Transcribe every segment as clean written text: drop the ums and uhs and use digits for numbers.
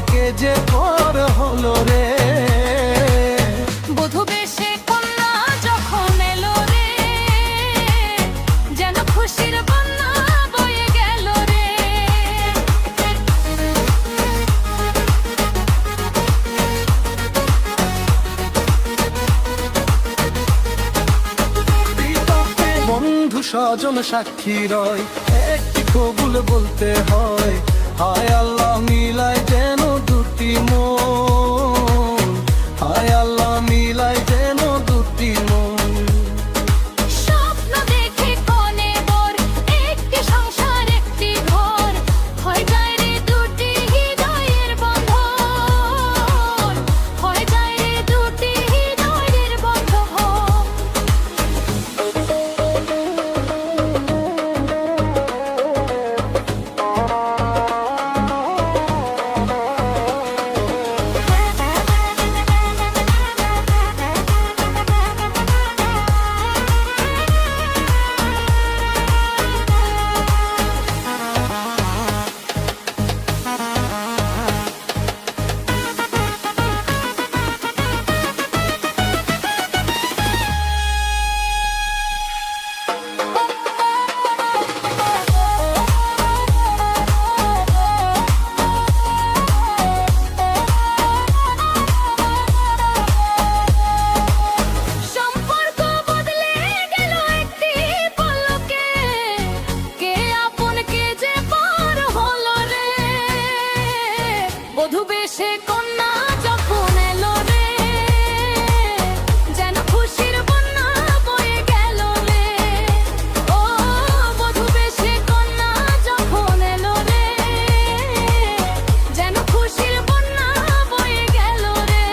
কে যে পর হলো রে। বধূ বেশে কন্যা যখন এলো রে, যেন খুশির বন্যা বয়ে গেল রে। বন্ধু স্বজন সাক্ষী রয়, একটি কবুল বলতে হয়। হায় আল্লাহ মিলাই যেন দুটি মন, হায় আল্লাহ মিলাই যেন দুটি মন। স্বপ্ন দেখে কনে বর, একটি সংসার একটি ঘর, হয়ে যায় রে দুটি হৃদয়ের বন্ধন, হয়ে যায় রে দুটি হৃদয়ের বন্ধন। সম্পর্ক বদলে গেল একটি পলকে, কে আপন কে যে পর হলো রে। বধূ বেশে কন্যা যখন এলো রে, যেন খুশির বন্যা বয়ে গেল রে। ও বধূ বেশে কন্যা যখন এলো রে, যেন খুশির বন্যা বয়ে গেল রে।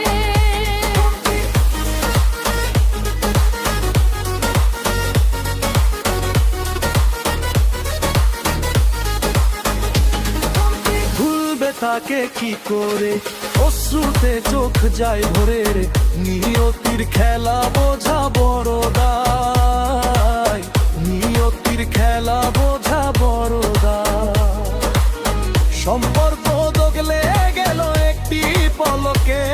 ভুলবে তাকে কি করে, অশ্রুতে চোখ যায় ভরে রে। নিয়তির খেলা বোঝা বড় দায়, নিয়তির খেলা বোঝা বড় দায়। সম্পর্ক দগলে গেল একটি পলকে,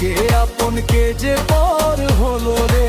কে আপন কে যে পর হলো রে।